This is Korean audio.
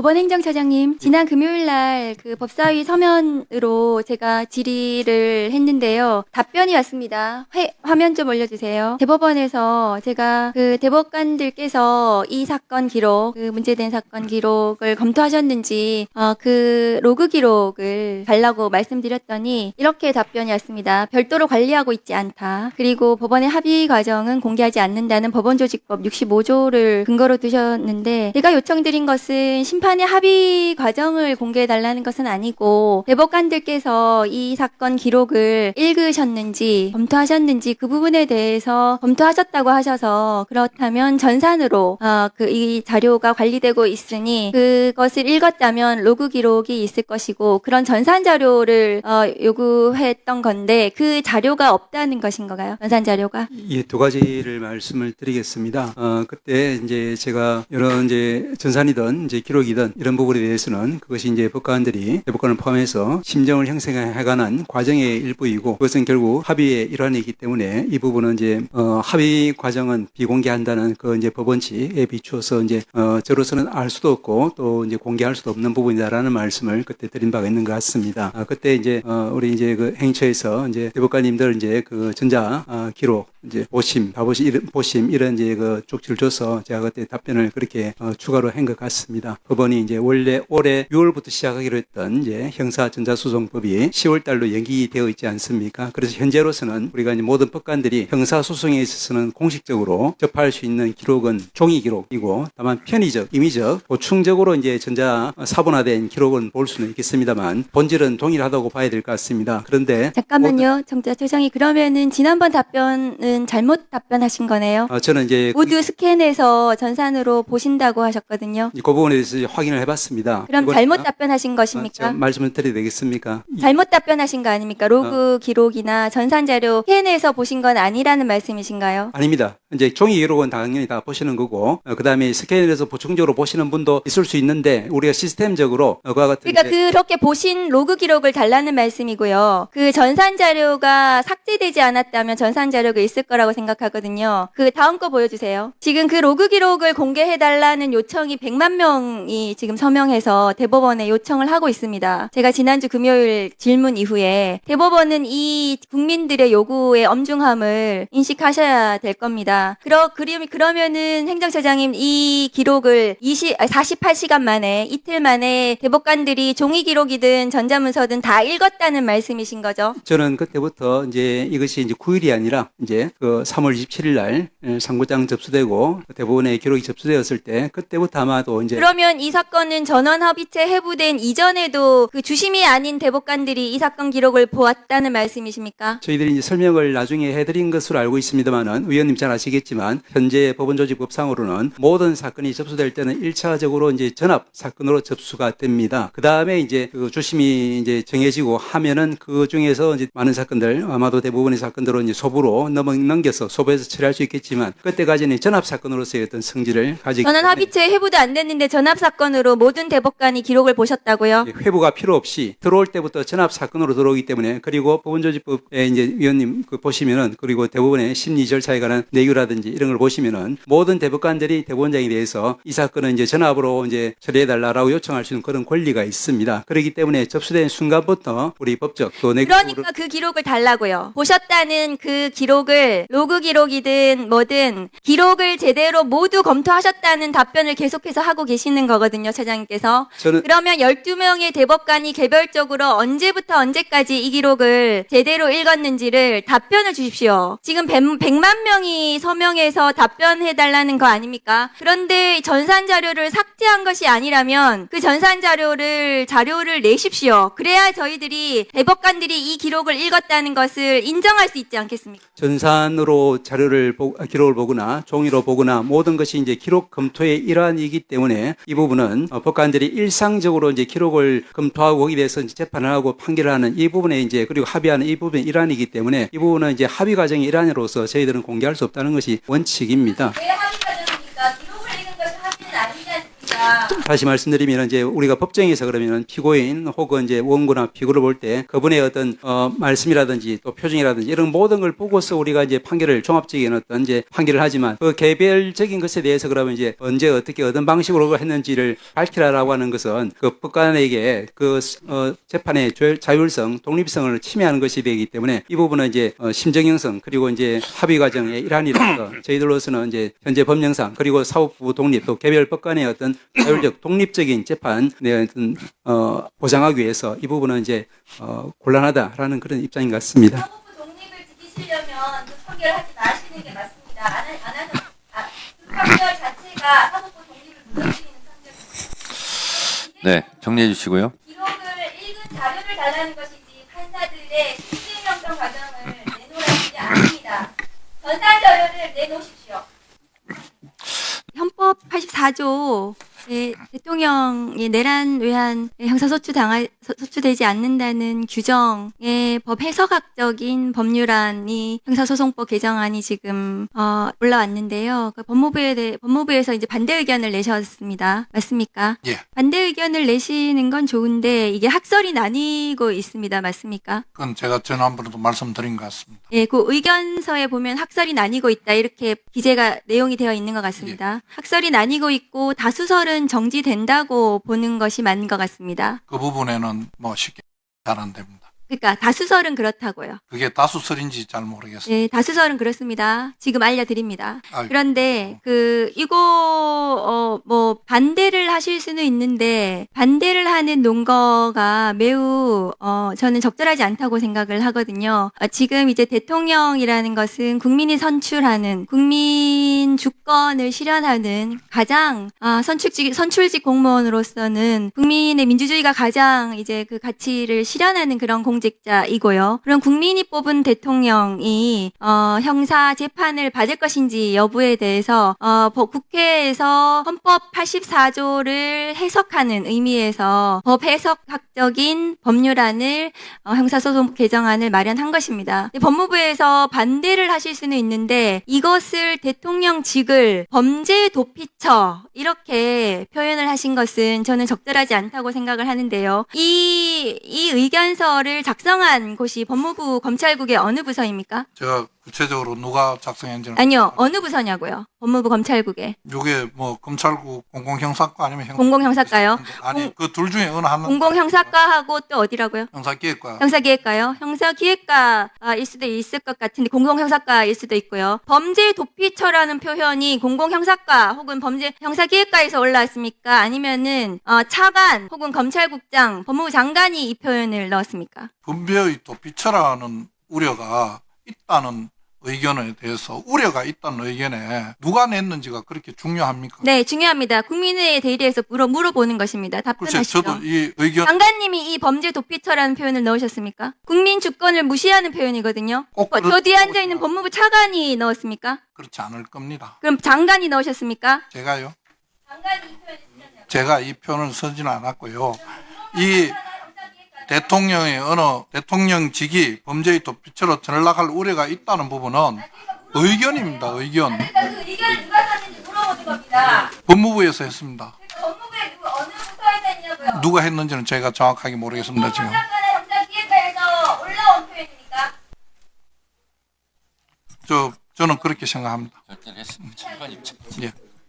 법원 행정처장님, 지난 금요일 날 그 법사위 서면으로 제가 질의를 했는데요. 답변이 왔습니다. 화면 좀 올려주세요. 대법원에서 제가 그 대법관들께서 이 사건 기록, 그 문제된 사건 기록을 검토하셨는지 그 로그 기록을 달라고 말씀드렸더니 이렇게 답변이 왔습니다. 별도로 관리하고 있지 않다. 그리고 법원의 합의 과정은 공개하지 않는다는 법원조직법 65조를 근거로 두셨는데, 제가 요청드린 것은 심판의 합의 과정을 공개해달라는 것은 아니고 대법관들께서 이 사건 기록을 읽으셨는지 검토하셨는지 그 부분에 대해서 검토하셨다고 하셔서, 그렇다면 전산으로 이 자료가 관리되고 있으니 그것을 읽었다면 로그 기록이 있을 것이고, 그런 전산 자료를 요구했던 건데 그 자료가 없다는 것인가요? 전산 자료가? 예, 두 가지를 말씀을 드리겠습니다. 그때 이제 제가 여러 이제 전산이든 이제 기록이든 이런 부분에 대해서는 그것이 이제 법관들이 대법관을 포함해서 심정을 형성해가는 과정의 일부이고, 그것은 결국 합의의 일환이기 때문에 이 부분은 이제 합의 과정은 비공개한다는 그 이제 법원칙에 비추어서 이제 저로서는 알 수도 없고 또 이제 공개할 수도 없는 부분이다라는 말씀을 그때 드린 바가 있는 것 같습니다. 그때 이제 우리 이제 그 행처에서 이제 대법관님들 이제 그 전자 기록 이제 보심 이런 이제 그 쪽지를 줘서 제가 그때 답변을 그렇게 추가로 한 것 같습니다. 법원이 이제 원래 올해 6월부터 시작하기로 했던 이제 형사 전자소송법이 10월 달로 연기되어 있지 않습니까? 그래서 현재로서는 우리가 이제 모든 법관들이 형사 소송에 있어서는 공식적으로 접할 수 있는 기록은 종이 기록이고, 다만 편의적, 임의적, 보충적으로 이제 전자 사본화된 기록은 볼 수는 있겠습니다만 본질은 동일하다고 봐야 될 것 같습니다. 그런데 잠깐만요, 정자처장이. 그러면은 지난번 답변은 잘못 답변하신 거네요. 저는 이제 모두 스캔해서 전산으로 보신다고 하셨거든요. 그 부분에 대해서 확인을 해봤습니다. 그럼 잘못 답변하신 것입니까? 말씀을 드려도 되겠습니까? 잘못 답변하신 거 아닙니까? 로그 기록이나 전산 자료 스캔해서 보신 건 아니라는 말씀이신가요? 아닙니다. 이제 종이 기록은 당연히 다 보시는 거고, 그 다음에 스캔해서 보충적으로 보시는 분도 있을 수 있는데, 우리가 시스템적으로 그와 같은 그러니까 그렇게 보신 로그 기록을 달라는 말씀이고요. 그 전산 자료가 삭제되지 않았다면 전산 자료가 있을 거라고 생각하거든요. 그 다음 거 보여주세요. 지금 그 로그 기록을 공개해달라는 요청이 100만 명이 지금 서명해서 대법원에 요청을 하고 있습니다. 제가 지난주 금요일 질문 이후에 대법원은 이 국민들의 요구의 엄중함을 인식하셔야 될 겁니다. 그러면은 행정처장님, 이 기록을 48시간 만에, 이틀 만에 대법관들이 종이 기록이든 전자문서든 다 읽었다는 말씀이신 거죠? 저는 그때부터 이제 이것이 이제 9일이 아니라 이제 그 3월 27일 날 상고장 접수되고 대법원에 기록이 접수되었을 때, 그때부터 아마도 이제. 그러면 이 사건은 전원합의체 회부된 이전에도 그 주심이 아닌 대법관들이 이 사건 기록을 보았다는 말씀이십니까? 저희들이 이제 설명을 나중에 해드린 것으로 알고 있습니다만은, 의원님 잘 아시겠지만 현재 법원조직법상으로는 모든 사건이 접수될 때는 1차적으로 이제 전압 사건으로 접수가 됩니다. 그 다음에 이제 그 주심이 이제 정해지고 하면은 그 중에서 이제 많은 사건들, 아마도 대부분의 사건들은 이제 소부로 넘겨서 소부에서 처리할 수 있겠지만, 그때까지는 전압 사건으로서의 어떤 성질을 가지기 때문에. 전원합의체 회부도 안 됐는데 전압 사건으로 모든 대법관이 기록을 보셨다고요? 회부가 필요 없이 들어올 때부터 전압 사건으로 들어오기 때문에, 그리고 법원조직법에 이제 위원님 그 보시면은, 그리고 대법원의 심리 절차에 관한 내규라든지 이런 걸 보시면은 모든 대법관들이 대법원장에 대해서 이 사건은 이제 전압으로 이제 처리해달라라고 요청할 수 있는 그런 권리가 있습니다. 그렇기 때문에 접수된 순간부터 우리 법적 또 그러니까 그 기록을 달라고요. 보셨다는 그 기록을, 로그 기록이든 뭐든 기록을 제대로 모두 검토하셨다는 답변을 계속해서 하고 계시는 거거든요, 차장님께서. 그러면 12명의 대법관이 개별적으로 언제부터 언제까지 이 기록을 제대로 읽었는지를 답변을 주십시오. 지금 100만 명이 서명해서 답변해달라는 거 아닙니까? 그런데 전산 자료를 삭제한 것이 아니라면 그 전산 자료를 내십시오. 그래야 저희들이 대법관들이 이 기록을 읽었다는 것을 인정할 수 있지 않겠습니까? 전산으로 기록을 보거나 종이로 보거나 모든 것이 이제 기록 검토의 일환이기 때문에, 이 부분은 법관들이 일상적으로 이제 기록을 검토하고 거기에 대해서 이제 재판을 하고 판결을 하는 이 부분에 이제, 그리고 합의하는 이 부분의 일환이기 때문에, 이 부분은 이제 합의 과정의 일환으로서 저희들은 공개할 수 없다는 것이 원칙입니다. 왜 합의 과정입니까? 기록을 읽은 것이 합의는 아니지 않습니까? 다시 말씀드리면 이제 우리가 법정에서 그러면 피고인 혹은 이제 원고나 피고를 볼 때 그분의 어떤 말씀이라든지 또 표정이라든지 이런 모든 걸 보고서 우리가 이제 판결을 종합적인 어떤 이제 판결을 하지만 그 개별적인 것에 대해서 그러면 이제 언제 어떻게 어떤 방식으로 했는지를 밝히라라고 하는 것은 그 법관에게 그 재판의 자율성, 독립성을 침해하는 것이 되기 때문에 이 부분은 이제 심정 형성 그리고 이제 합의 과정의 일환이라서 저희들로서는 이제 현재 법령상 그리고 사법부 독립 또 개별 법관의 어떤 자율적 독립적인 재판의 어떤 보장하기 위해서 이 부분은 이제 곤란하다라는 그런 입장인 것 같습니다. 사법부 독립을 지키시려면 그 판결하지 마시는 게 맞습니다. 안 하는 그 판결 자체가 사법부 독립을 무너뜨리는 판결입니다. 네, 정리해 주시고요. 기록을 읽은 자료를 달라는 것이지 판사들의 실질 형성 과정을 내놓으라는 게 아닙니다. 전산 자료를 내놓으십시오. 헌법 84조 대통령이 내란 외환 소추되지 않는다는 규정의 법 해석학적인 법률안이 형사소송법 개정안이 지금 올라왔는데요. 그 법무부에서 이제 반대 의견을 내셨습니다. 맞습니까? 예. 반대 의견을 내시는 건 좋은데 이게 학설이 나뉘고 있습니다. 맞습니까? 그건 제가 지난번에도 말씀드린 것 같습니다. 예, 그 의견서에 보면 학설이 나뉘고 있다 이렇게 기재가 내용이 되어 있는 것 같습니다. 학설이 나뉘고 있고 다수설은 정지된다고 보는 것이 맞는 것 같습니다. 그 부분에는 뭐 쉽게 잘 안 됩니다. 그러니까 다수설은 그렇다고요. 그게 다수설인지 잘 모르겠습니다. 예, 다수설은 그렇습니다. 지금 알려드립니다. 아이고. 그런데 이거 뭐 반대를 하실 수는 있는데 반대를 하는 논거가 매우 저는 적절하지 않다고 생각을 하거든요. 지금 이제 대통령이라는 것은 국민이 선출하는 국민 주권을 실현하는 가장 선출직 공무원으로서는 국민의 민주주의가 가장 이제 그 가치를 실현하는 그런 공직자이고요. 그럼 국민이 뽑은 대통령이 형사 재판을 받을 것인지 여부에 대해서 국회에서 헌법 84조를 해석하는 의미에서 법 해석학적인 법률안을 형사소송 개정안을 마련한 것입니다. 법무부에서 반대를 하실 수는 있는데 이것을 대통령직을 범죄 도피처 이렇게 표현을 하신 것은 저는 적절하지 않다고 생각을 하는데요. 이 의견서를 작성한 곳이 법무부 검찰국의 어느 부서입니까? 제가 구체적으로 누가 작성했는지는 아니요. 어느 부서냐고요? 법무부 검찰국에. 이게 뭐 검찰국 공공형사과 아니면 공공형사과요? 아니 그 둘 중에 어느 하나 공공형사과하고 또 어디라고요? 형사기획과 형사기획과요? 형사기획과일 수도 있을 것 같은데 공공형사과일 수도 있고요. 범죄 도피처라는 표현이 공공형사과 혹은 형사기획과에서 올라왔습니까? 아니면은 차관 혹은 검찰국장, 법무부 장관이 이 표현을 넣었습니까? 범죄의 도피처라는 우려가 있다는 의견에 대해서 우려가 있다는 의견에 누가 냈는지가 그렇게 중요합니까? 네, 중요합니다. 국민의 대리에서 물어보는 것입니다. 글쎄 답변하시죠. 저도 이 의견 장관님이 이 범죄 도피처라는 표현을 넣으셨습니까? 국민 주권을 무시하는 표현이거든요. 꼭 저 뒤에 앉아있는 법무부 차관이 넣었습니까? 그렇지 않을 겁니다. 그럼 장관이 넣으셨습니까? 제가요? 장관이 이 표현을 쓰셨냐고요? 제가 이 표현을 쓰지는 않았고요. 이 대통령직이 범죄의 도피처로 전락할 우려가 있다는 부분은 의견입니다. 의견. 그러니까 그 의견을 누가 썼는지 물어보는 겁니다. 법무부에서 했습니다. 그러니까 법무부에 어느 부서에서 했냐고요? 누가 했는지는 제가 정확하게 모르겠습니다. 지금. 형사과나 형사기획과에서 올라온 표현입니까? 저는 그렇게 생각합니다. 결정했습니다. 장관 입장. 예.